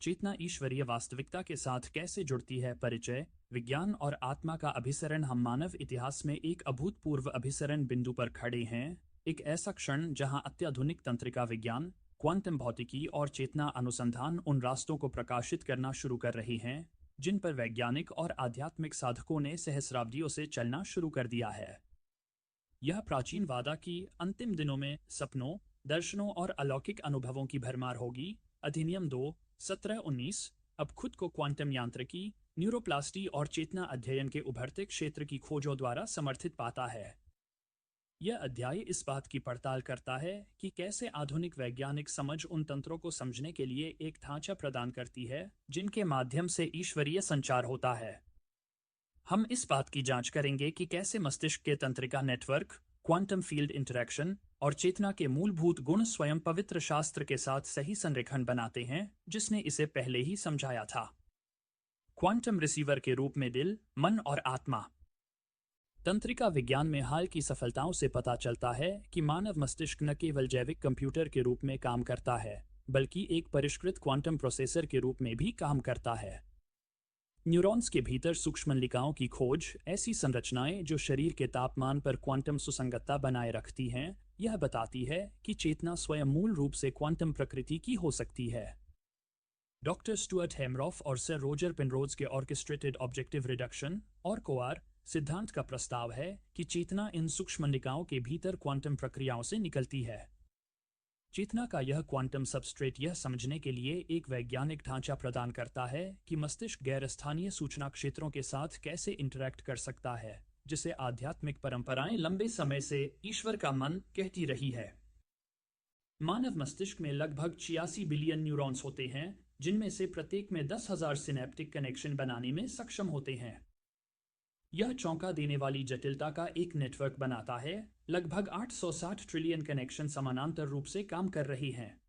चेतना ईश्वरीय वास्तविकता के साथ कैसे जुड़ती है? परिचय। विज्ञान और आत्मा का अभिसरण। हम मानव इतिहास में एक अभूतपूर्व अभिसरण बिंदु पर खड़े हैं। एक ऐसा क्षण जहां अत्याधुनिक तंत्रिका विज्ञान, क्वांटम भौतिकी और चेतना अनुसंधान उन रास्तों को प्रकाशित करना शुरू कर रही हैं जिन पर वैज्ञानिक और आध्यात्मिक साधकों ने सहस्राब्दियों से चलना शुरू कर दिया है। यह प्राचीन वादा की अंतिम दिनों में सपनों, दर्शनों और अलौकिक अनुभवों की भरमार होगी। अधिनियम 2-17-19 अब खुद को क्वांटम यांत्रिकी, न्यूरोप्लास्टी और चेतना अध्ययन के उभरते क्षेत्र की खोजों द्वारा समर्थित पाता है। यह अध्याय इस बात की पड़ताल करता है कि कैसे आधुनिक वैज्ञानिक समझ उन तंत्रों को समझने के लिए एक ढांचा प्रदान करती है जिनके माध्यम से ईश्वरीय संचार होता है। हम इस बात की जांच करेंगे कि कैसे मस्तिष्क के तंत्रिका नेटवर्क, क्वांटम फील्ड इंटरैक्शन और चेतना के मूलभूत गुण स्वयं पवित्र शास्त्र के साथ सही संरेखन बनाते हैं जिसने इसे पहले ही समझाया था। क्वांटम रिसीवर के रूप में दिल, मन और आत्मा। तंत्रिका विज्ञान में हाल की सफलताओं से पता चलता है कि मानव मस्तिष्क न केवल जैविक कंप्यूटर के रूप में काम करता है, बल्कि एक परिष्कृत क्वांटम प्रोसेसर के रूप में भी काम करता है। न्यूरॉन्स के भीतर सूक्ष्म नलिकाओं की खोज, ऐसी संरचनाएं जो शरीर के तापमान पर क्वांटम सुसंगतता बनाए रखती हैं, यह बताती है कि चेतना स्वयं मूल रूप से क्वांटम प्रकृति की हो सकती है। डॉक्टर स्टुअर्ट हेमरॉफ और सर रोजर पेनरोज के ऑर्केस्ट्रेटेड ऑब्जेक्टिव रिडक्शन और कोआर सिद्धांत का प्रस्ताव है कि चेतना इन सूक्ष्म निकायों के भीतर क्वांटम प्रक्रियाओं से निकलती है। चेतना का यह क्वांटम सबस्ट्रेट यह समझने के लिए एक वैज्ञानिक ढांचा प्रदान करता है कि मस्तिष्क गैर स्थानीय सूचना क्षेत्रों के साथ कैसे इंटरैक्ट कर सकता है, जिसे आध्यात्मिक परंपराएं लंबे समय से ईश्वर का मन कहती रही है। मानव मस्तिष्क में लगभग 86 बिलियन न्यूरॉन्स होते हैं, जिनमें से प्रत्येक में 10,000 सिनेप्टिक कनेक्शन बनाने में सक्षम होते हैं। यह चौंका देने वाली जटिलता का एक नेटवर्क बनाता है। लगभग 860 ट्रिलियन कनेक्शन समानांतर रूप से काम कर रही हैं।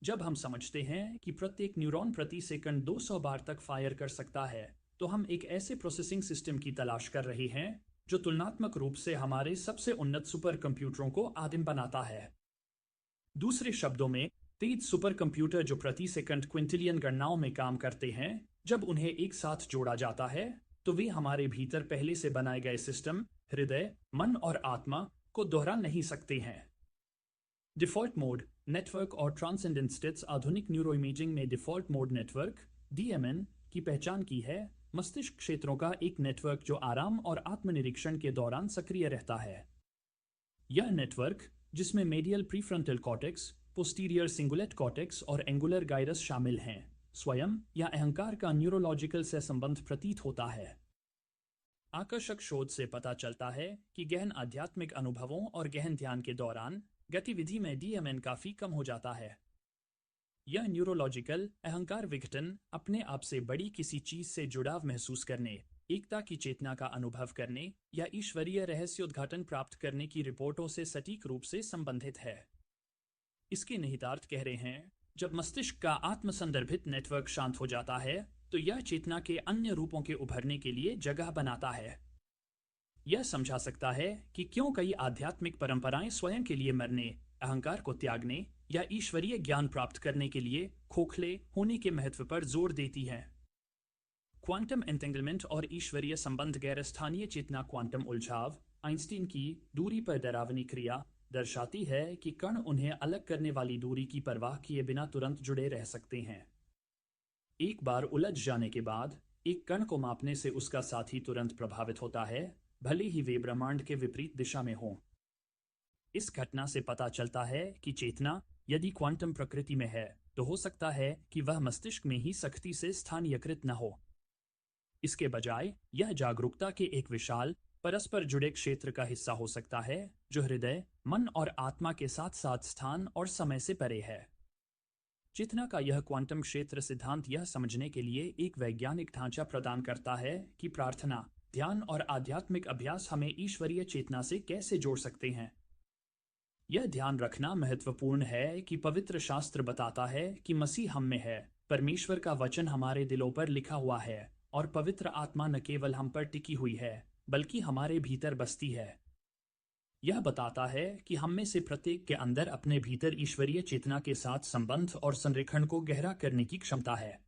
जब हम समझते हैं कि प्रत्येक न्यूरॉन प्रति सेकंड 200 बार तक फायर कर सकता है, तो हम एक ऐसे प्रोसेसिंग सिस्टम की तलाश कर रहे हैं जो तुलनात्मक रूप से हमारे सबसे उन्नत सुपर कंप्यूटरों को आदिम बनाता है। दूसरे शब्दों में, तेज सुपर कंप्यूटर जो प्रति सेकंड क्विंटिलियन गणनाओं में काम करते हैं, जब उन्हें एक साथ जोड़ा जाता है तो वे हमारे भीतर पहले से बनाए गए सिस्टम, हृदय, मन और आत्मा को दोहरा नहीं सकते हैं। डिफ़ॉल्ट मोड नेटवर्क और ट्रांसेंडेंट स्टेट्स। आधुनिक न्यूरोइमेजिंग में डिफ़ॉल्ट मोड नेटवर्क (डीएमएन) की पहचान की है मस्तिष्क क्षेत्रों का एक नेटवर्क जो आराम और आत्मनिरीक्षण के दौरान सक्रिय रहता है। यह नेटवर्क, जिसमें medial prefrontal cortex, posterior cingulate cortex और एंगुलर गाइरस शामिल हैं, स्वयं या अहंकार का न्यूरोलॉजिकल से संबंध प्रतीत होता है। आकर्षक शोध से पता चलता है कि गहन आध्यात्मिक अनुभवों और गहन ध्यान के दौरान गतिविधि में डीएमएन काफी कम हो जाता है। यह न्यूरोलॉजिकल अहंकार विघटन, अपने आप से बड़ी किसी चीज से जुड़ाव महसूस करने, एकता की चेतना का अनुभव करने या ईश्वरीय रहस्योद्घाटन प्राप्त करने की रिपोर्टों से सटीक रूप से संबंधित है। इसके निहितार्थ कह रहे हैं, जब मस्तिष्क का आत्मसंदर्भित नेटवर्क शांत हो जाता है, तो यह चेतना के अन्य रूपों के उभरने के लिए जगह बनाता है। यह समझा सकता है कि क्यों कई आध्यात्मिक परंपराएं स्वयं के लिए मरने, अहंकार को त्यागने या ईश्वरीय ज्ञान प्राप्त करने के लिए खोखले होने के महत्व पर जोर देती हैं। क्वांटम एंटेंगलमेंट और ईश्वरीय संबंध। गैर स्थानीय चेतना क्वांटम उलझाव, आइंस्टीन की दूरी पर डरावनी क्रिया, दर्शाती है कि कण उन्हें अलग करने वाली दूरी की परवाह किए बिना तुरंत जुड़े रह सकते हैं। एक बार उलझ जाने के बाद एक कण को मापने से उसका साथी तुरंत प्रभावित होता है, भले ही वे ब्रह्मांड के विपरीत दिशा में हों। इस घटना से पता चलता है कि चेतना यदि क्वांटम प्रकृति में है, तो हो सकता है कि वह मस्तिष्क में ही सख्ती से स्थानीयकृत न हो। इसके बजाय यह जागरूकता के एक विशाल, परस्पर जुड़े क्षेत्र का हिस्सा हो सकता है जो हृदय, मन और आत्मा के साथ साथ स्थान और समय से परे है। चेतना का यह क्वांटम क्षेत्र सिद्धांत यह समझने के लिए एक वैज्ञानिक ढांचा प्रदान करता है कि प्रार्थना, ध्यान और आध्यात्मिक अभ्यास हमें ईश्वरीय चेतना से कैसे जोड़ सकते हैं। यह ध्यान रखना महत्वपूर्ण है कि पवित्र शास्त्र बताता है कि मसीह हम में है, परमेश्वर का वचन हमारे दिलों पर लिखा हुआ है और पवित्र आत्मा न केवल हम पर टिकी हुई है, बल्कि हमारे भीतर बसती है। यह बताता है कि हम में से प्रत्येक के अंदर अपने भीतर ईश्वरीय चेतना के साथ संबंध और संरेखण को गहरा करने की क्षमता है।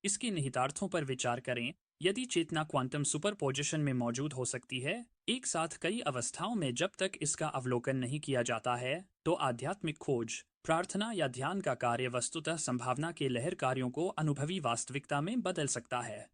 इसके निहितार्थों पर विचार करें। यदि चेतना क्वांटम सुपरपोजिशन में मौजूद हो सकती है, एक साथ कई अवस्थाओं में जब तक इसका अवलोकन नहीं किया जाता है, तो आध्यात्मिक खोज, प्रार्थना या ध्यान का कार्य वस्तुतः संभावना के लहर कार्यों को अनुभवी वास्तविकता में बदल सकता है।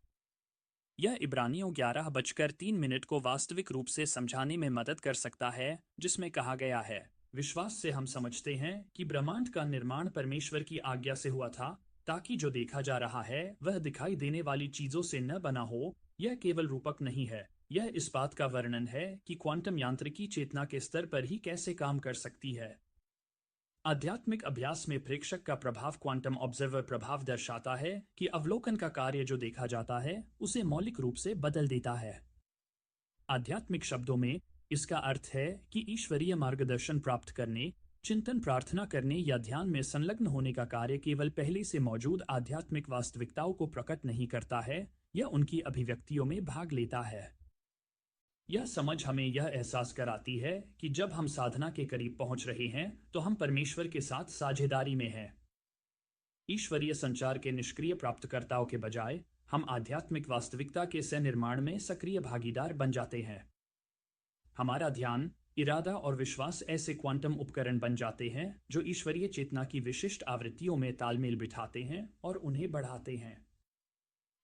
यह इब्रानियों 11:03 को वास्तविक रूप से समझाने में मदद कर सकता है, जिसमें कहा गया है, विश्वास से हम समझते हैं कि ब्रह्मांड का निर्माण परमेश्वर की आज्ञा से हुआ था, ताकि जो देखा जा रहा है वह दिखाई देने वाली चीजों से न बना हो। यह केवल रूपक नहीं है, यह इस बात का वर्णन है कि क्वांटम यांत्रिकी चेतना के स्तर पर ही कैसे काम कर सकती है। आध्यात्मिक अभ्यास में प्रेक्षक का प्रभाव क्वांटम ऑब्जर्वर प्रभाव दर्शाता है कि अवलोकन का कार्य जो देखा जाता है उसे मौलिक रूप से बदल देता है। आध्यात्मिक शब्दों में इसका अर्थ है कि ईश्वरीय मार्गदर्शन प्राप्त करने, चिंतन, प्रार्थना करने या ध्यान में संलग्न होने का कार्य केवल पहले से मौजूद आध्यात्मिक वास्तविकताओं को प्रकट नहीं करता है, यह उनकी अभिव्यक्तियों में भाग लेता है। यह समझ हमें यह एहसास कराती है कि जब हम साधना के करीब पहुंच रहे हैं तो हम परमेश्वर के साथ साझेदारी में हैं। ईश्वरीय संचार के निष्क्रिय प्राप्तकर्ताओं के बजाय हम आध्यात्मिक वास्तविकता के सह निर्माण में सक्रिय भागीदार बन जाते हैं। हमारा ध्यान, इरादा और विश्वास ऐसे क्वांटम उपकरण बन जाते हैं जो ईश्वरीय चेतना की विशिष्ट आवृत्तियों में तालमेल बिठाते हैं और उन्हें बढ़ाते हैं।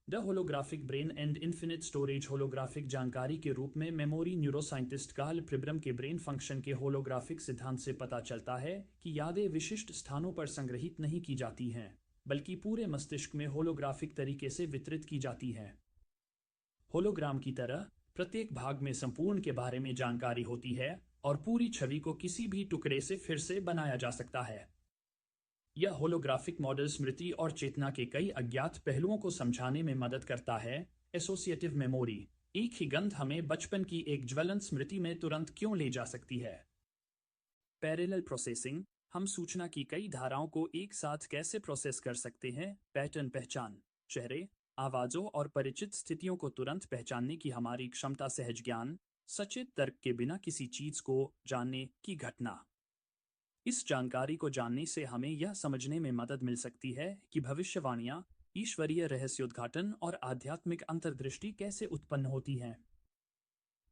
The holographic brain and infinite storage holographic जानकारी के रूप में मेमोरी न्यूरोसाइंटिस्ट कार्ल प्रिब्रम के ब्रेन फंक्शन के होलोग्राफिक सिद्धांत से पता चलता है कि यादें विशिष्ट स्थानों पर संग्रहित नहीं की जाती हैं, बल्कि पूरे मस्तिष्क में होलोग्राफिक तरीके से वितरित की जाती हैं। होलोग्राम की तरह प्रत्येक भाग में संपूर्ण के बारे में जानकारी होती है और पूरी छवि को किसी भी टुकड़े से फिर से बनाया जा सकता है। यह होलोग्राफिक मॉडल स्मृति और चेतना के कई अज्ञात पहलुओं को समझाने में मदद करता है। एसोसिएटिव मेमोरी, एक ही गंध हमें बचपन की एक ज्वलंत स्मृति में तुरंत क्यों ले जा सकती है। पैरेलल प्रोसेसिंग, हम सूचना की कई धाराओं को एक साथ कैसे प्रोसेस कर सकते हैं। पैटर्न पहचान, चेहरे, आवाज़ों और परिचित स्थितियों को तुरंत पहचानने की हमारी क्षमता, सहज ज्ञान, सचेत तर्क के बिना किसी चीज़ को जानने की घटना। इस जानकारी को जानने से हमें यह समझने में मदद मिल सकती है कि भविष्यवाणियां, ईश्वरीय रहस्योद्घाटन और आध्यात्मिक अंतर्दृष्टि कैसे उत्पन्न होती हैं।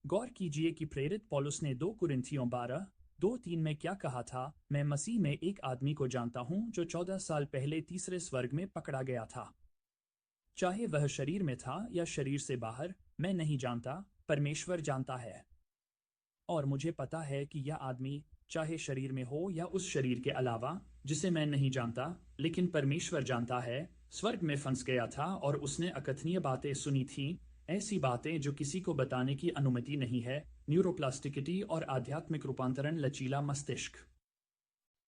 गौर कीजिए कि प्रेरित पौलुस ने 2 कुरिन्थियों 12:2-3 में क्या कहा था। मैं मसीह में एक आदमी को जानता हूं जो 14 साल पहले तीसरे स्वर्ग में पकड़ा गया था। चाहे वह शरीर में था या शरीर से बाहर, मैं नहीं जानता, परमेश्वर जानता है। और मुझे पता है कि यह आदमी, चाहे शरीर में हो या उस शरीर के अलावा जिसे मैं नहीं जानता लेकिन परमेश्वर जानता है, स्वर्ग में फंस गया था और उसने अकथनीय बातें सुनी थीं, ऐसी बातें जो किसी को बताने की अनुमति नहीं है। न्यूरोप्लास्टिसिटी और आध्यात्मिक रूपांतरण, लचीला मस्तिष्क।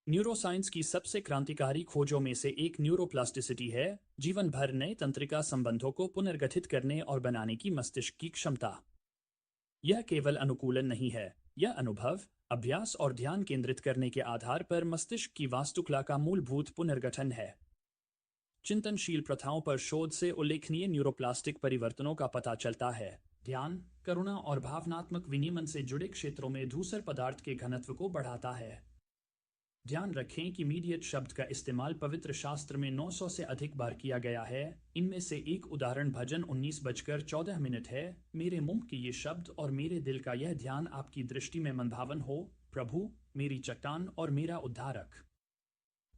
न्यूरोसाइंस की सबसे क्रांतिकारी खोजों में से एक न्यूरोप्लास्टिसिटी है, जीवन भर नए तंत्रिका संबंधों को पुनर्गठित करने और बनाने की मस्तिष्क की क्षमता। यह केवल अनुकूलन नहीं है, यह अनुभव, अभ्यास और ध्यान केंद्रित करने के आधार पर मस्तिष्क की वास्तुकला का मूलभूत पुनर्गठन है। चिंतनशील प्रथाओं पर शोध से उल्लेखनीय न्यूरोप्लास्टिक परिवर्तनों का पता चलता है। ध्यान, करुणा और भावनात्मक विनियमन से जुड़े क्षेत्रों में धूसर पदार्थ के घनत्व को बढ़ाता है। ध्यान रखें कि मीडिएट शब्द का इस्तेमाल पवित्र शास्त्र में 900 से अधिक बार किया गया है। इनमें से एक उदाहरण भजन 19:14 है। मेरे मुंह के ये शब्द और मेरे दिल का यह ध्यान आपकी दृष्टि में मनभावन हो, प्रभु, मेरी चट्टान और मेरा उद्धारक।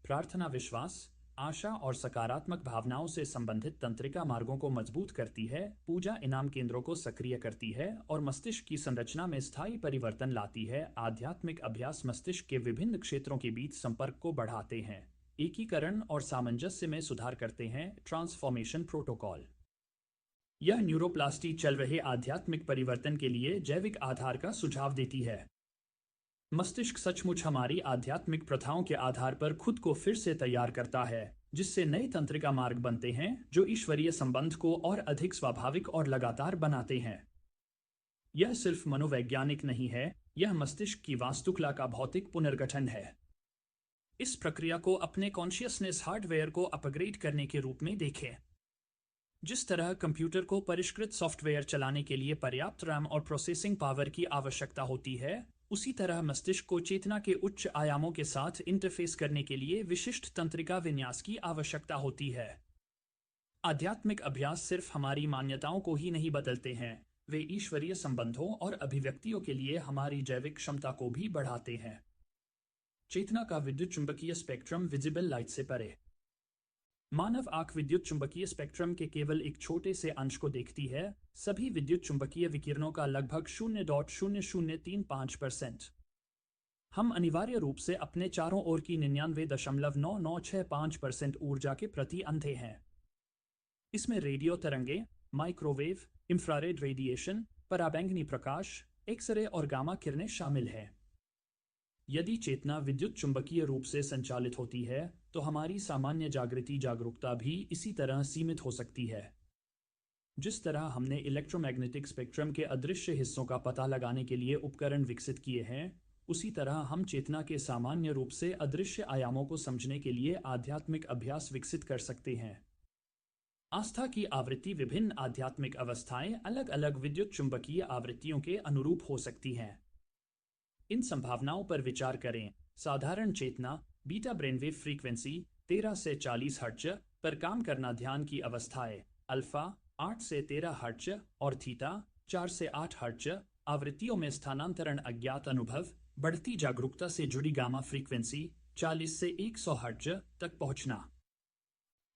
प्रार्थना विश्वास, आशा और सकारात्मक भावनाओं से संबंधित तंत्रिका मार्गों को मजबूत करती है। पूजा इनाम केंद्रों को सक्रिय करती है और मस्तिष्क की संरचना में स्थायी परिवर्तन लाती है। आध्यात्मिक अभ्यास मस्तिष्क के विभिन्न क्षेत्रों के बीच संपर्क को बढ़ाते हैं, एकीकरण और सामंजस्य में सुधार करते हैं। ट्रांसफॉर्मेशन प्रोटोकॉल, यह न्यूरोप्लास्टी चल रहे आध्यात्मिक परिवर्तन के लिए जैविक आधार का सुझाव देती है। मस्तिष्क सचमुच हमारी आध्यात्मिक प्रथाओं के आधार पर खुद को फिर से तैयार करता है, जिससे नए तंत्रिका मार्ग बनते हैं जो ईश्वरीय संबंध को और अधिक स्वाभाविक और लगातार बनाते हैं। यह सिर्फ मनोवैज्ञानिक नहीं है, यह मस्तिष्क की वास्तुकला का भौतिक पुनर्गठन है। इस प्रक्रिया को अपने कॉन्शियसनेस हार्डवेयर को अपग्रेड करने के रूप में देखें। जिस तरह कंप्यूटर को परिष्कृत सॉफ्टवेयर चलाने के लिए पर्याप्त रैम और प्रोसेसिंग पावर की आवश्यकता होती है, उसी तरह मस्तिष्क को चेतना के उच्च आयामों के साथ इंटरफेस करने के लिए विशिष्ट तंत्रिका विन्यास की आवश्यकता होती है। आध्यात्मिक अभ्यास सिर्फ हमारी मान्यताओं को ही नहीं बदलते हैं, वे ईश्वरीय संबंधों और अभिव्यक्तियों के लिए हमारी जैविक क्षमता को भी बढ़ाते हैं। चेतना का विद्युत चुंबकीय स्पेक्ट्रम विजिबल लाइट से परे। मानव आंख विद्युत चुंबकीय स्पेक्ट्रम के केवल एक छोटे से अंश को देखती है, सभी विद्युत चुंबकीय विकिरणों का लगभग 0.0035%। हम अनिवार्य रूप से अपने चारों ओर की 99.9965% ऊर्जा के प्रति अंधे हैं। इसमें रेडियो तरंगे, माइक्रोवेव, इंफ्रारेड रेडिएशन, पराबैंगनी प्रकाश, एक्सरे और गामा किरणें शामिल हैं। यदि चेतना विद्युत चुंबकीय रूप से संचालित होती है, तो हमारी सामान्य जागरूकता भी इसी तरह सीमित हो सकती है। जिस तरह हमने इलेक्ट्रोमैग्नेटिक स्पेक्ट्रम के अदृश्य हिस्सों का पता लगाने के लिए उपकरण विकसित किए हैं, उसी तरह हम चेतना के सामान्य रूप से अदृश्य आयामों को समझने के लिए आध्यात्मिक अभ्यास विकसित कर सकते हैं। आस्था की आवृत्ति विभिन्न आध्यात्मिक अवस्थाएं अलग अलग विद्युत चुंबकीय आवृत्तियों के अनुरूप हो सकती हैं। इन संभावनाओं पर विचार करें। साधारण चेतना बीटा ब्रेनवेव फ्रीक्वेंसी 13 से 40 हर्ट्ज पर काम करना, ध्यान की अवस्थाएं अल्फा 8 से 13 हर्ट्ज और थीटा 4 से 8 हर्ट्ज आवृत्तियों में स्थानांतरण, अज्ञात अनुभव, बढ़ती जागरूकता से जुड़ी गामा फ्रीक्वेंसी 40 से 100 हर्ट्ज तक पहुंचना।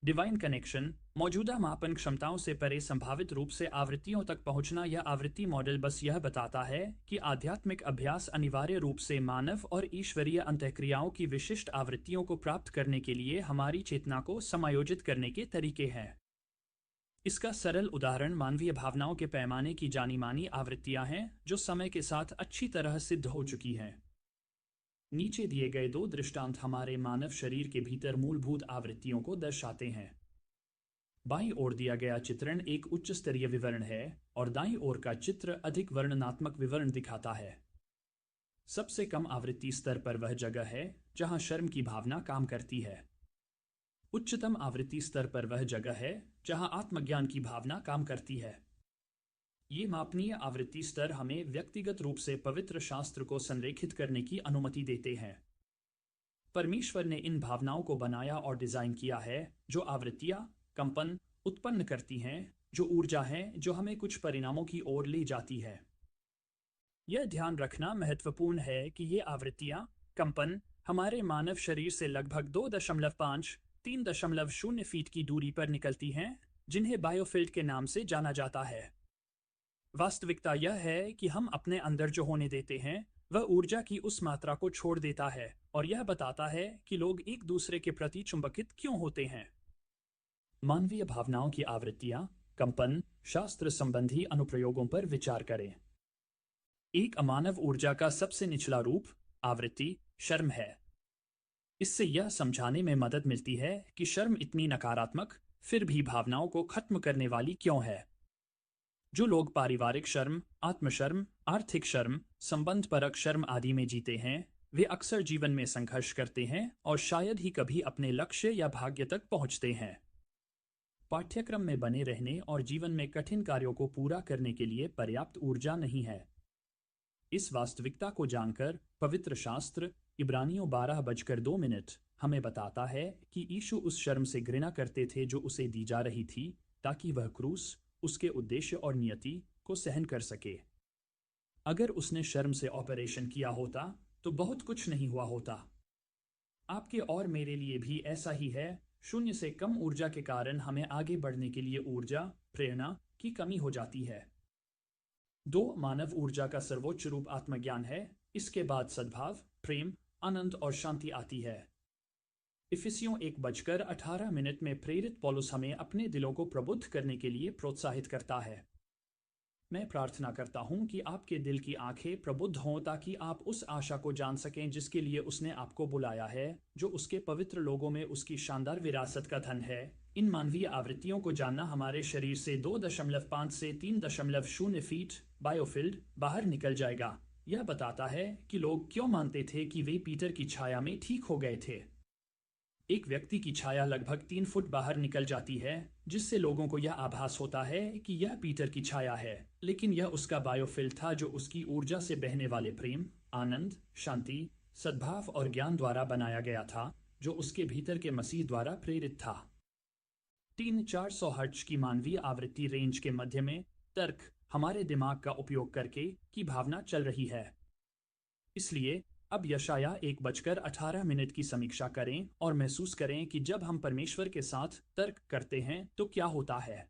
डिवाइन कनेक्शन मौजूदा मापन क्षमताओं से परे संभावित रूप से आवृत्तियों तक पहुंचना। यह आवृत्ति मॉडल बस यह बताता है कि आध्यात्मिक अभ्यास अनिवार्य रूप से मानव और ईश्वरीय अंतःक्रियाओं की विशिष्ट आवृत्तियों को प्राप्त करने के लिए हमारी चेतना को समायोजित करने के तरीके हैं। इसका सरल उदाहरण मानवीय भावनाओं के पैमाने की जानी मानी आवृत्तियां हैं, जो समय के साथ अच्छी तरह सिद्ध हो चुकी हैं। नीचे दिए गए दो दृष्टांत हमारे मानव शरीर के भीतर मूलभूत आवृत्तियों को दर्शाते हैं। बाईं ओर दिया गया चित्रण एक उच्च स्तरीय विवरण है और दाईं ओर का चित्र अधिक वर्णनात्मक विवरण दिखाता है। सबसे कम आवृत्ति स्तर पर वह जगह है जहां शर्म की भावना काम करती है। उच्चतम आवृत्ति स्तर पर वह जगह है जहां आत्मज्ञान की भावना काम करती है। ये मापनीय आवृत्ति स्तर हमें व्यक्तिगत रूप से पवित्र शास्त्र को संरेखित करने की अनुमति देते हैं। परमेश्वर ने इन भावनाओं को बनाया और डिजाइन किया है, जो आवृत्तियां कंपन उत्पन्न करती हैं, जो ऊर्जा है जो हमें कुछ परिणामों की ओर ले जाती है। यह ध्यान रखना महत्वपूर्ण है कि ये आवृत्तियां कंपन हमारे मानव शरीर से लगभग 2.5-3.0 फीट की दूरी पर निकलती हैं, जिन्हें बायोफील्ड के नाम से जाना जाता है। वास्तविकता यह है कि हम अपने अंदर जो होने देते हैं, वह ऊर्जा की उस मात्रा को छोड़ देता है, और यह बताता है कि लोग एक दूसरे के प्रति चुंबकित क्यों होते हैं। मानवीय भावनाओं की आवृत्तियां कंपन शास्त्र संबंधी अनुप्रयोगों पर विचार करें। एक अमानव ऊर्जा का सबसे निचला रूप आवृत्ति शर्म है। इससे यह समझाने में मदद मिलती है कि शर्म इतनी नकारात्मक फिर भी भावनाओं को खत्म करने वाली क्यों है। जो लोग पारिवारिक शर्म, आत्मशर्म, आर्थिक शर्म, संबंधपरक शर्म आदि में जीते हैं, वे अक्सर जीवन में संघर्ष करते हैं और शायद ही कभी अपने लक्ष्य या भाग्य तक पहुंचते हैं। पाठ्यक्रम में बने रहने और जीवन में कठिन कार्यों को पूरा करने के लिए पर्याप्त ऊर्जा नहीं है। इस वास्तविकता को जानकर पवित्र शास्त्र इब्रानियों 12:02 हमें बताता है कि यीशु उस शर्म से घृणा करते थे जो उसे दी जा रही थी, ताकि वह क्रूस उसके उद्देश्य और नियति को सहन कर सके। अगर उसने शर्म से ऑपरेशन किया होता तो बहुत कुछ नहीं हुआ होता। आपके और मेरे लिए भी ऐसा ही है। शून्य से कम ऊर्जा के कारण हमें आगे बढ़ने के लिए ऊर्जा, प्रेरणा की कमी हो जाती है। 2 मानव ऊर्जा का सर्वोच्च रूप आत्मज्ञान है। इसके बाद सद्भाव, प्रेम, आनंद और शांति आती है। इफिसियों 1:18 में प्रेरित पौलुस हमें अपने दिलों को प्रबुद्ध करने के लिए प्रोत्साहित करता है। मैं प्रार्थना करता हूं कि आपके दिल की आंखें प्रबुद्ध हों, ताकि आप उस आशा को जान सकें जिसके लिए उसने आपको बुलाया है, जो उसके पवित्र लोगों में उसकी शानदार विरासत का धन है। इन मानवीय आवृत्तियों को जानना हमारे शरीर से 2.5 से 3.0 फीट बायोफील्ड बाहर निकल जाएगा। यह बताता है कि लोग क्यों मानते थे कि वे पीटर की छाया में ठीक हो गए थे। एक व्यक्ति की छाया लगभग 3 फुट बाहर निकल जाती है, जिससे लोगों को यह आभास होता है कि यह पीटर की छाया है, लेकिन यह उसका बायोफील्ड था जो उसकी ऊर्जा से बहने वाले प्रेम, आनंद, शांति, सद्भाव और ज्ञान द्वारा बनाया गया था, जो उसके भीतर के मसीह द्वारा प्रेरित था। 3-400 हर्ट्ज की मानवीय आवृत्ति रेंज के मध्य में तर्क हमारे दिमाग का उपयोग करके की भावना चल रही है। इसलिए अब यशाया 1:18 की समीक्षा करें और महसूस करें कि जब हम परमेश्वर के साथ तर्क करते हैं तो क्या होता है।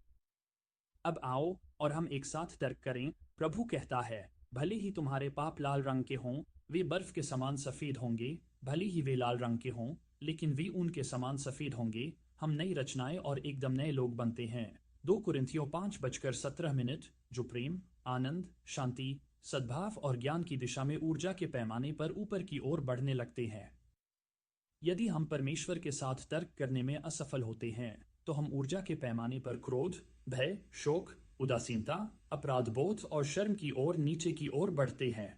अब आओ और हम एक साथ तर्क करें। प्रभु कहता है, भले ही तुम्हारे पाप लाल रंग के हों, वे बर्फ के समान सफेद होंगे। भले ही वे लाल रंग के हों, लेकिन वे ऊन के समान सफेद होंगे। हम नई रचनाएं और एकदम नए लोग बनते हैं। 2 कुरिन्थियों 5:17 जो प्रेम, आनंद, शांति, सद्भाव और ज्ञान की दिशा में ऊर्जा के पैमाने पर ऊपर की ओर बढ़ने लगते हैं। यदि हम परमेश्वर के साथ तर्क करने में असफल होते हैं तो हम ऊर्जा के पैमाने पर क्रोध, भय, शोक, उदासीनता, अपराधबोध और शर्म की ओर नीचे की ओर बढ़ते हैं।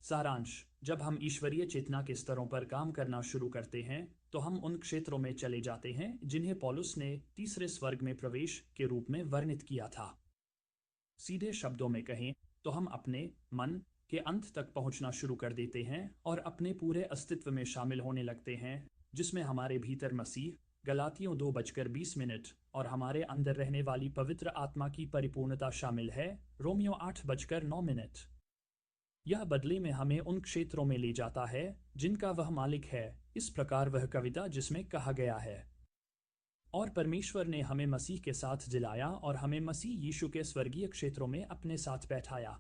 सारांश: जब हम ईश्वरीय चेतना के स्तरों पर काम करना शुरू करते हैं तो हम उन क्षेत्रों में चले जाते हैं जिन्हें पौलुस ने तीसरे स्वर्ग में प्रवेश के रूप में वर्णित किया था। सीधे शब्दों में कहें तो हम अपने मन के अंत तक पहुंचना शुरू कर देते हैं और अपने पूरे अस्तित्व में शामिल होने लगते हैं, जिसमें हमारे भीतर मसीह, गलातियों 2:20 और हमारे अंदर रहने वाली पवित्र आत्मा की परिपूर्णता शामिल है, रोमियो 8:9। यह बदले में हमें उन क्षेत्रों में ले जाता है जिनका वह मालिक है। इस प्रकार वह कविता जिसमें कहा गया है, और परमेश्वर ने हमें मसीह के साथ जिलाया और हमें मसीह यीशु के स्वर्गीय क्षेत्रों में अपने साथ बैठाया।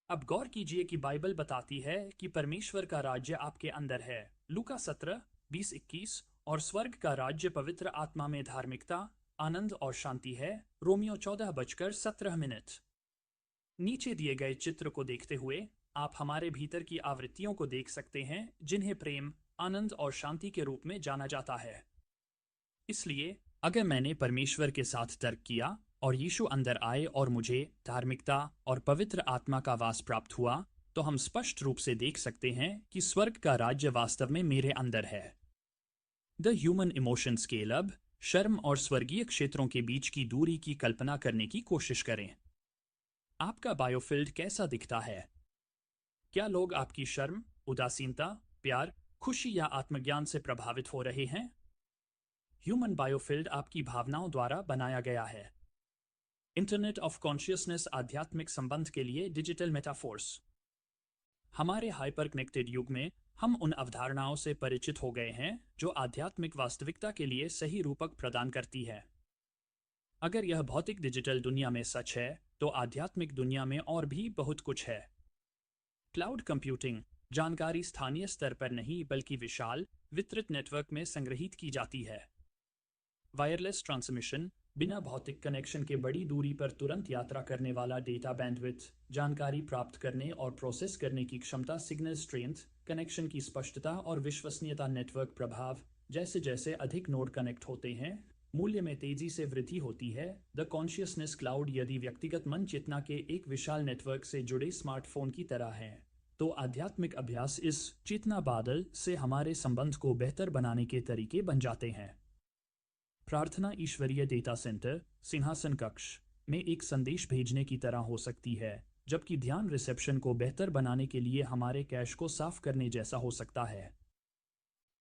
अब गौर कीजिए कि बाइबल बताती है कि परमेश्वर का राज्य आपके अंदर है, लूका 17:20-21, और स्वर्ग का राज्य पवित्र आत्मा में धार्मिकता, आनंद और शांति है, रोमियो 14:17। नीचे दिए गए चित्र को देखते हुए आप हमारे भीतर की आवृत्तियों को देख सकते हैं जिन्हें प्रेम, आनंद और शांति के रूप में जाना जाता है। इसलिए अगर मैंने परमेश्वर के साथ तर्क किया और यीशु अंदर आए और मुझे धार्मिकता और पवित्र आत्मा का वास प्राप्त हुआ, तो हम स्पष्ट रूप से देख सकते हैं कि स्वर्ग का राज्य वास्तव में मेरे अंदर है। The human emotion scale. अब शर्म और स्वर्गीय क्षेत्रों के बीच की दूरी की कल्पना करने की कोशिश करें। आपका बायोफील्ड कैसा दिखता है? क्या लोग आपकी शर्म, उदासीनता, प्यार, खुशी या आत्मज्ञान से प्रभावित हो रहे हैं? ह्यूमन बायोफील्ड आपकी भावनाओं द्वारा बनाया गया है। इंटरनेट ऑफ कॉन्शियसनेस आध्यात्मिक संबंध के लिए डिजिटल मेटाफोर्स। हमारे हाइपर कनेक्टेड युग में हम उन अवधारणाओं से परिचित हो गए हैं जो आध्यात्मिक वास्तविकता के लिए सही रूपक प्रदान करती है। अगर यह भौतिक डिजिटल दुनिया में सच है तो आध्यात्मिक दुनिया में और भी बहुत कुछ है। क्लाउड कंप्यूटिंग जानकारी स्थानीय स्तर पर नहीं बल्कि विशाल वितरित नेटवर्क में संग्रहीत की जाती है। वायरलेस ट्रांसमिशन बिना भौतिक कनेक्शन के बड़ी दूरी पर तुरंत यात्रा करने वाला डेटा बैंडविड्थ, जानकारी प्राप्त करने और प्रोसेस करने की क्षमता, सिग्नल स्ट्रेंथ, कनेक्शन की स्पष्टता और विश्वसनीयता, नेटवर्क प्रभाव। जैसे जैसे अधिक नोड कनेक्ट होते हैं, मूल्य में तेजी से वृद्धि होती है। द कॉन्शियसनेस क्लाउड यदि व्यक्तिगत मन चेतना के एक विशाल नेटवर्क से जुड़े स्मार्टफोन की तरह है, तो आध्यात्मिक अभ्यास इस चेतना बादल से हमारे संबंध को बेहतर बनाने के तरीके बन जाते हैं। प्रार्थना ईश्वरीय डेटा सेंटर, सिंहासन कक्ष में एक संदेश भेजने की तरह हो सकती है, जबकि ध्यान रिसेप्शन को बेहतर बनाने के लिए हमारे कैश को साफ करने जैसा हो सकता है।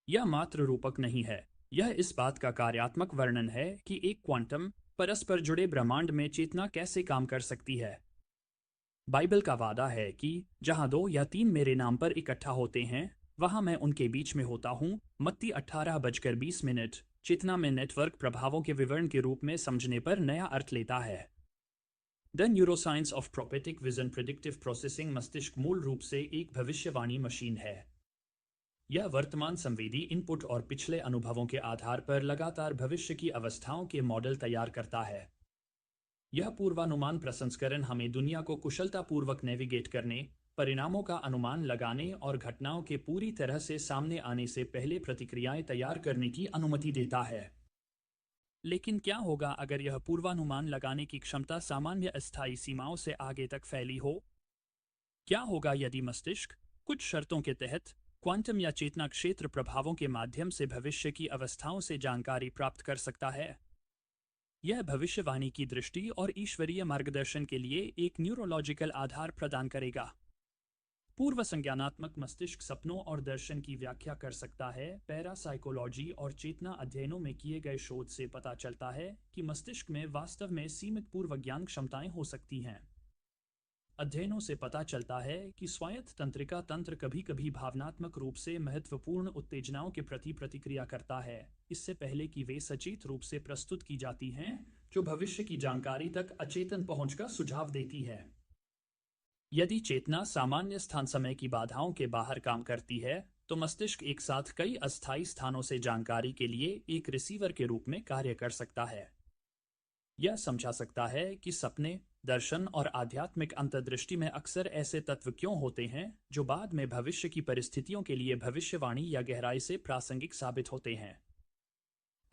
यह मात्र रूपक नहीं है, यह इस बात का कार्यात्मक वर्णन है कि एक क्वांटम परस्पर जुड़े ब्रह्मांड में चेतना कैसे काम कर सकती है। बाइबल का वादा है कि जहां 2 या 3 मेरे नाम पर इकट्ठा होते हैं, वहां मैं उनके बीच में होता हूं, मत्ती 18:20। चेतना में नेटवर्क प्रभावों के विवरण के रूप में समझने पर नया अर्थ लेता है। The neuroscience of prophetic vision predictive processing. मस्तिष्क मूल रूप से एक भविष्यवाणी मशीन है। यह वर्तमान संवेदी इनपुट और पिछले अनुभवों के आधार पर लगातार भविष्य की अवस्थाओं के मॉडल तैयार करता है। यह पूर्वानुमान प्रसंस्करण हमें दुनिया को कुशलतापूर्वक नेविगेट करने, परिणामों का अनुमान लगाने और घटनाओं के पूरी तरह से सामने आने से पहले प्रतिक्रियाएं तैयार करने की अनुमति देता है। लेकिन क्या होगा अगर यह पूर्वानुमान लगाने की क्षमता सामान्य अस्थायी सीमाओं से आगे तक फैली हो? क्या होगा यदि मस्तिष्क कुछ शर्तों के तहत क्वांटम या चेतना क्षेत्र प्रभावों के माध्यम से भविष्य की अवस्थाओं से जानकारी प्राप्त कर सकता है? यह भविष्यवाणी की दृष्टि और ईश्वरीय मार्गदर्शन के लिए एक न्यूरोलॉजिकल आधार प्रदान करेगा। पूर्व संज्ञानात्मक मस्तिष्क सपनों और दर्शन की व्याख्या कर सकता है। पैरासाइकोलॉजी और चेतना अध्ययनों में किए गए शोध से पता चलता है कि मस्तिष्क में वास्तव में सीमित पूर्व ज्ञान क्षमताएं हो सकती हैं। अध्ययनों से पता चलता है कि स्वायत्त तंत्रिका तंत्र कभी कभी भावनात्मक रूप से महत्वपूर्ण उत्तेजनाओं के प्रति प्रतिक्रिया करता है, इससे पहले कि वे सचेत रूप से प्रस्तुत की जाती हैं, जो भविष्य की जानकारी तक अचेतन पहुंच का सुझाव देती है। यदि चेतना सामान्य स्थान समय की बाधाओं के बाहर काम करती है, तो मस्तिष्क एक साथ कई अस्थायी स्थानों से जानकारी के लिए एक रिसीवर के रूप में कार्य कर सकता है। यह समझा सकता है कि सपने, दर्शन और आध्यात्मिक अंतर्दृष्टि में अक्सर ऐसे तत्व क्यों होते हैं जो बाद में भविष्य की परिस्थितियों के लिए भविष्यवाणी या गहराई से प्रासंगिक साबित होते हैं।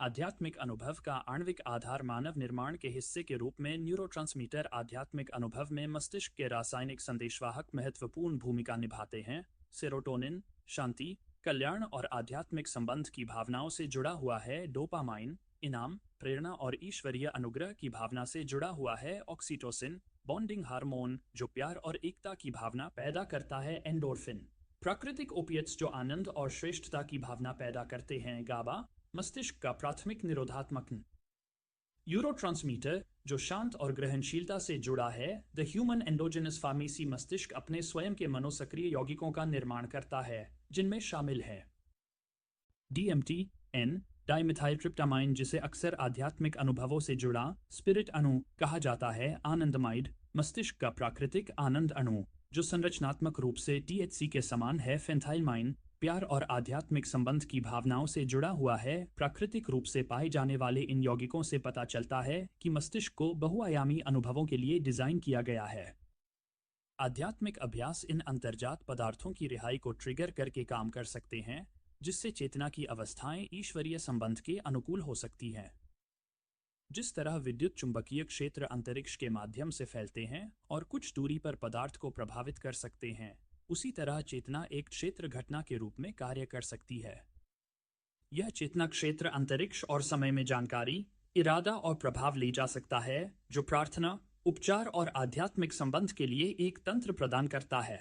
आध्यात्मिक अनुभव का आणविक आधार मानव निर्माण के हिस्से के रूप में न्यूरोट्रांसमीटर आध्यात्मिक अनुभव में मस्तिष्क के रासायनिक संदेशवाहक महत्वपूर्ण भूमिका निभाते हैं। सेरोटोनिन शांति, कल्याण और आध्यात्मिक संबंध की भावनाओं से जुड़ा हुआ है। डोपामाइन इनाम, प्रेरणा और ईश्वरीय अनुग्रह की भावना से जुड़ा हुआ है। ऑक्सीटोसिन बॉन्डिंग हार्मोन जो प्यार और एकता की भावना पैदा करता है। एंडोर्फिन प्राकृतिक ओपिएट्स जो आनंद और श्रेष्ठता की भावना पैदा करते हैं। गाबा मस्तिष्क का प्राथमिक निरोधात्मक यूरोट्रांसमीटर जो शांत और ग्रहणशीलता से जुड़ा है। द ह्यूमन एंडोजेनस फार्मेसी मस्तिष्क अपने स्वयं के मनोसक्रिय यौगिकों का निर्माण करता है, जिनमें शामिल है DMT N डाइमिथाइलट्रिप्टामाइन जिसे अक्सर आध्यात्मिक अनुभवों से जुड़ा स्पिरिट अणु कहा जाता है। आनंदमाइड मस्तिष्क का प्राकृतिक आनंद अणु जो संरचनात्मक रूप से THC के समान है। फेंथाइलमाइन प्यार और आध्यात्मिक संबंध की भावनाओं से जुड़ा हुआ है। प्राकृतिक रूप से पाए जाने वाले इन यौगिकों से पता चलता है कि मस्तिष्क को बहुआयामी अनुभवों के लिए डिजाइन किया गया है। आध्यात्मिक अभ्यास इन अंतर्जात पदार्थों की रिहाई को ट्रिगर करके काम कर सकते हैं, जिससे चेतना की अवस्थाएं ईश्वरीय संबंध के अनुकूल हो सकती हैं। जिस तरह विद्युत चुंबकीय क्षेत्र अंतरिक्ष के माध्यम से फैलते हैं और कुछ दूरी पर पदार्थ को प्रभावित कर सकते हैं, उसी तरह चेतना एक क्षेत्र घटना के रूप में कार्य कर सकती है। यह चेतना क्षेत्र अंतरिक्ष और समय में जानकारी, इरादा और प्रभाव ले जा सकता है, जो प्रार्थना, उपचार और आध्यात्मिक संबंध के लिए एक तंत्र प्रदान करता है।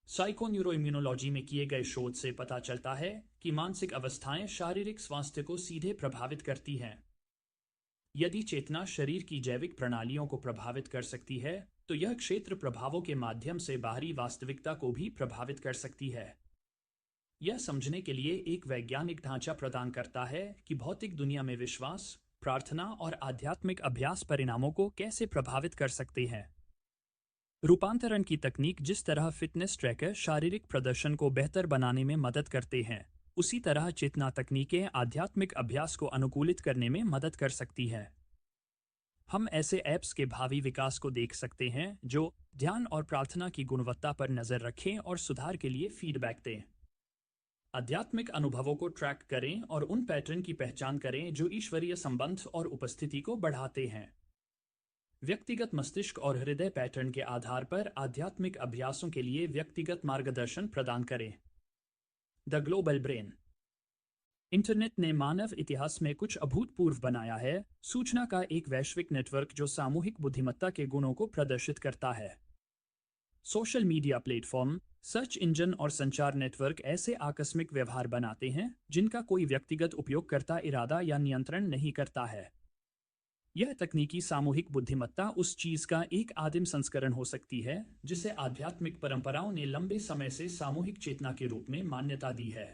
साइकोन्यूरोइम्यूनोलॉजी में किए गए शोध से पता चलता है कि मानसिक अवस्थाएं शारीरिक स्वास्थ्य को सीधे प्रभावित करती हैं। यदि चेतना शरीर की जैविक प्रणालियों को प्रभावित कर सकती है, तो यह क्षेत्र प्रभावों के माध्यम से बाहरी वास्तविकता को भी प्रभावित कर सकती है। यह समझने के लिए एक वैज्ञानिक ढांचा प्रदान करता है कि भौतिक दुनिया में विश्वास, प्रार्थना और आध्यात्मिक अभ्यास परिणामों को कैसे प्रभावित कर सकते हैं। रूपांतरण की तकनीक जिस तरह फिटनेस ट्रैकर शारीरिक प्रदर्शन को बेहतर बनाने में मदद करते हैं, उसी तरह चेतना तकनीकें आध्यात्मिक अभ्यास को अनुकूलित करने में मदद कर सकती है। हम ऐसे ऐप्स के भावी विकास को देख सकते हैं जो ध्यान और प्रार्थना की गुणवत्ता पर नजर रखें और सुधार के लिए फीडबैक दें। आध्यात्मिक अनुभवों को ट्रैक करें और उन पैटर्न की पहचान करें जो ईश्वरीय संबंध और उपस्थिति को बढ़ाते हैं। व्यक्तिगत मस्तिष्क और हृदय पैटर्न के आधार पर आध्यात्मिक अभ्यासों के लिए व्यक्तिगत मार्गदर्शन प्रदान करें। द ग्लोबल ब्रेन इंटरनेट ने मानव इतिहास में कुछ अभूतपूर्व बनाया है। सूचना का एक वैश्विक नेटवर्क जो सामूहिक बुद्धिमत्ता के गुणों को प्रदर्शित करता है। Social media platform, search engine और संचार नेटवर्क ऐसे आकस्मिक व्यवहार बनाते हैं जिनका कोई व्यक्तिगत उपयोगकर्ता इरादा या नियंत्रण नहीं करता है। यह तकनीकी सामूहिक बुद्धिमत्ता उस चीज का एक आदिम संस्करण हो सकती है जिसे आध्यात्मिक परंपराओं ने लंबे समय से सामूहिक चेतना के रूप में मान्यता दी है।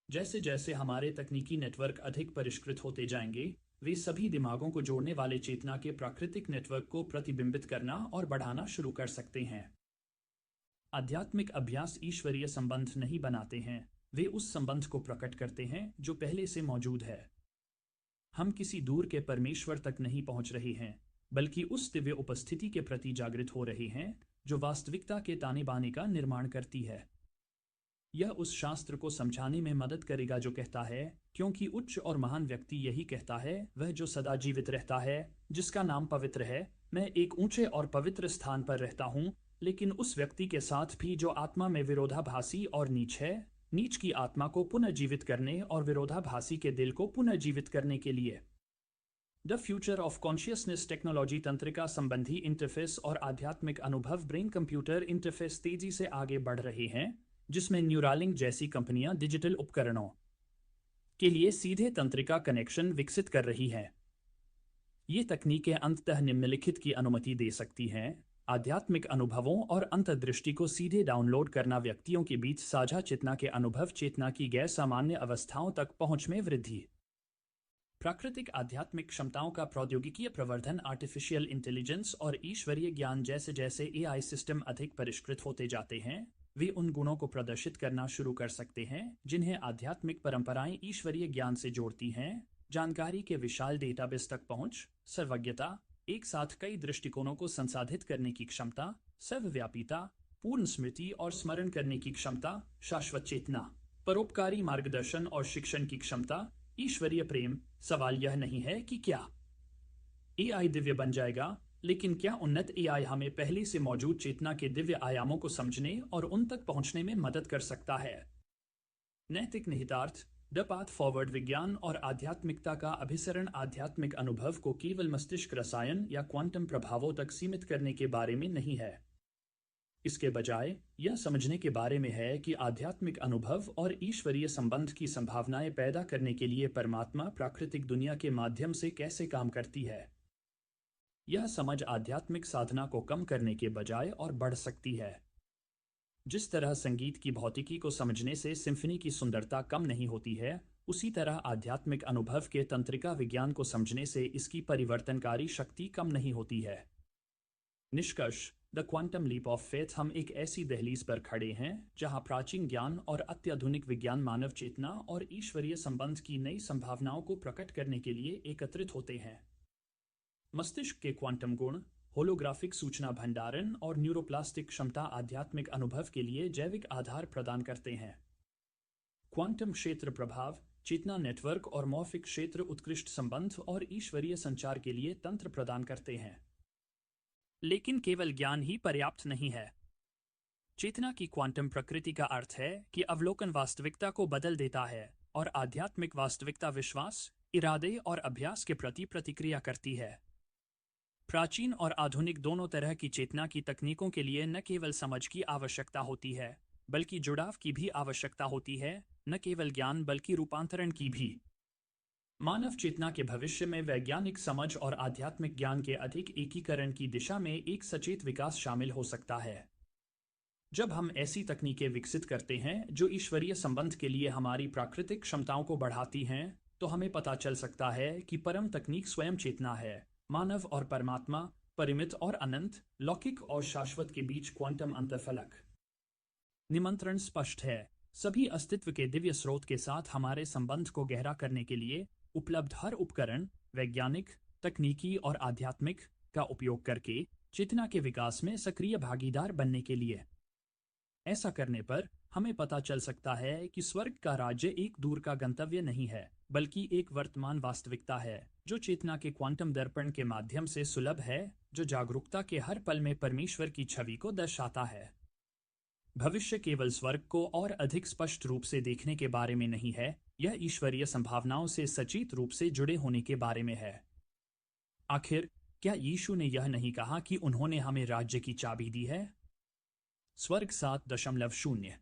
जैसे जैसे हमारे तकनीकी नेटवर्क अधिक परिष्कृत होते जाएंगे, वे सभी दिमागों को जोड़ने वाले चेतना के प्राकृतिक नेटवर्क को प्रतिबिंबित करना और बढ़ाना शुरू कर सकते हैं। आध्यात्मिक अभ्यास ईश्वरीय संबंध नहीं बनाते हैं, वे उस संबंध को प्रकट करते हैं जो पहले से मौजूद है। हम किसी दूर के परमेश्वर तक नहीं पहुंच रहे हैं, बल्कि उस दिव्य उपस्थिति के प्रति जागृत हो रहे हैं जो वास्तविकता के ताने बाने का निर्माण करती है। यह उस शास्त्र को समझाने में मदद करेगा जो कहता है, क्योंकि उच्च और महान व्यक्ति यही कहता है, वह जो सदा जीवित रहता है, जिसका नाम पवित्र है, मैं एक ऊंचे और पवित्र स्थान पर रहता हूँ, लेकिन उस व्यक्ति के साथ भी जो आत्मा में विरोधाभासी और नीच है, नीच की आत्मा को पुनर्जीवित करने और विरोधाभासी के दिल को पुनर्जीवित करने के लिए। The future of consciousness technology तंत्रिका संबंधी इंटरफेस और आध्यात्मिक अनुभव ब्रेन कंप्यूटर इंटरफेस तेजी से आगे बढ़ रहे हैं, जिसमें न्यूरालिंक जैसी कंपनियां डिजिटल उपकरणों के लिए सीधे तंत्रिका कनेक्शन विकसित कर रही हैं। ये तकनीकें अंततः निम्नलिखित की अनुमति दे सकती हैं: आध्यात्मिक अनुभवों और अंतर्दृष्टि को सीधे डाउनलोड करना, व्यक्तियों के बीच साझा चेतना के अनुभव, चेतना की गैर सामान्य अवस्थाओं तक पहुंच में वृद्धि, प्राकृतिक आध्यात्मिक क्षमताओं का प्रौद्योगिकीय प्रवर्धन, आर्टिफिशियल इंटेलिजेंस और ईश्वरीय ज्ञान। जैसे जैसे एआई सिस्टम अधिक परिष्कृत होते जाते हैं, वे उन गुणों को प्रदर्शित करना शुरू कर सकते हैं जिन्हें आध्यात्मिक परंपराएं ईश्वरीय ज्ञान से जोड़ती हैं: जानकारी के विशाल डेटाबेस तक पहुंच, सर्वज्ञता, एक साथ कई दृष्टिकोणों को संसाधित करने की क्षमता, सर्वव्यापीता, पूर्ण स्मृति और स्मरण करने की क्षमता, शाश्वत चेतना, परोपकारी मार्गदर्शन और शिक्षण की क्षमता, ईश्वरीय प्रेम। सवाल यह नहीं है कि क्या एआई दिव्य बन जाएगा, लेकिन क्या उन्नत एआई हमें पहले से मौजूद चेतना के दिव्य आयामों को समझने और उन तक पहुंचने में मदद कर सकता है। नैतिक निहितार्थ: द पाथ फॉरवर्ड विज्ञान और आध्यात्मिकता का अभिसरण आध्यात्मिक अनुभव को केवल मस्तिष्क रसायन या क्वांटम प्रभावों तक सीमित करने के बारे में नहीं है। इसके बजाय यह समझने के बारे में है कि आध्यात्मिक अनुभव और ईश्वरीय संबंध की संभावनाएं पैदा करने के लिए परमात्मा प्राकृतिक दुनिया के माध्यम से कैसे काम करती है। यह समझ आध्यात्मिक साधना को कम करने के बजाय और बढ़ सकती है। जिस तरह संगीत की भौतिकी को समझने से सिम्फनी की सुंदरता कम नहीं होती है, उसी तरह आध्यात्मिक अनुभव के तंत्रिका विज्ञान को समझने से इसकी परिवर्तनकारी शक्ति कम नहीं होती है। निष्कर्ष: the quantum leap of faith. हम एक ऐसी दहलीज पर खड़े हैं जहां प्राचीन ज्ञान और अत्याधुनिक विज्ञान मानव चेतना और ईश्वरीय संबंध की नई संभावनाओं को प्रकट करने के लिए एकत्रित होते हैं। मस्तिष्क के क्वांटम गुण, होलोग्राफिक सूचना भंडारण और न्यूरोप्लास्टिक क्षमता आध्यात्मिक अनुभव के लिए जैविक आधार प्रदान करते हैं। क्वांटम क्षेत्र प्रभाव, चेतना नेटवर्क और मॉर्फिक क्षेत्र उत्कृष्ट संबंध और ईश्वरीय संचार के लिए तंत्र प्रदान करते हैं। लेकिन केवल ज्ञान ही पर्याप्त नहीं है। चेतना की क्वांटम प्रकृति का अर्थ है कि अवलोकन वास्तविकता को बदल देता है और आध्यात्मिक वास्तविकता विश्वास, इरादे और अभ्यास के प्रति प्रतिक्रिया करती है। प्राचीन और आधुनिक दोनों तरह की चेतना की तकनीकों के लिए न केवल समझ की आवश्यकता होती है, बल्कि जुड़ाव की भी आवश्यकता होती है, न केवल ज्ञान बल्कि रूपांतरण की भी। मानव चेतना के भविष्य में वैज्ञानिक समझ और आध्यात्मिक ज्ञान के अधिक एकीकरण की दिशा में एक सचेत विकास शामिल हो सकता है। जब हम ऐसी तकनीकें विकसित करते हैं जो ईश्वरीय संबंध के लिए हमारी प्राकृतिक क्षमताओं को बढ़ाती हैं, तो हमें पता चल सकता है कि परम तकनीक स्वयं चेतना है। मानव और परमात्मा, परिमित और अनंत, लौकिक और शाश्वत के बीच क्वांटम अंतरफलक। निमंत्रण स्पष्ट है। सभी अस्तित्व के दिव्य स्रोत के साथ हमारे संबंध को गहरा करने के लिए उपलब्ध हर उपकरण, वैज्ञानिक, तकनीकी और आध्यात्मिक, का उपयोग करके चेतना के विकास में सक्रिय भागीदार बनने के लिए। ऐसा करने पर हमें पता चल सकता है कि स्वर्ग का राज्य एक दूर का गंतव्य नहीं है, बल्कि एक वर्तमान वास्तविकता है जो चेतना के क्वांटम दर्पण के माध्यम से सुलभ है, जो जागरूकता के हर पल में परमेश्वर की छवि को दर्शाता है। भविष्य केवल स्वर्ग को और अधिक स्पष्ट रूप से देखने के बारे में नहीं है, यह ईश्वरीय संभावनाओं से सचेत रूप से जुड़े होने के बारे में है। आखिर क्या यीशु ने यह नहीं कहा कि उन्होंने हमें राज्य की चाबी दी है? स्वर्ग 7.0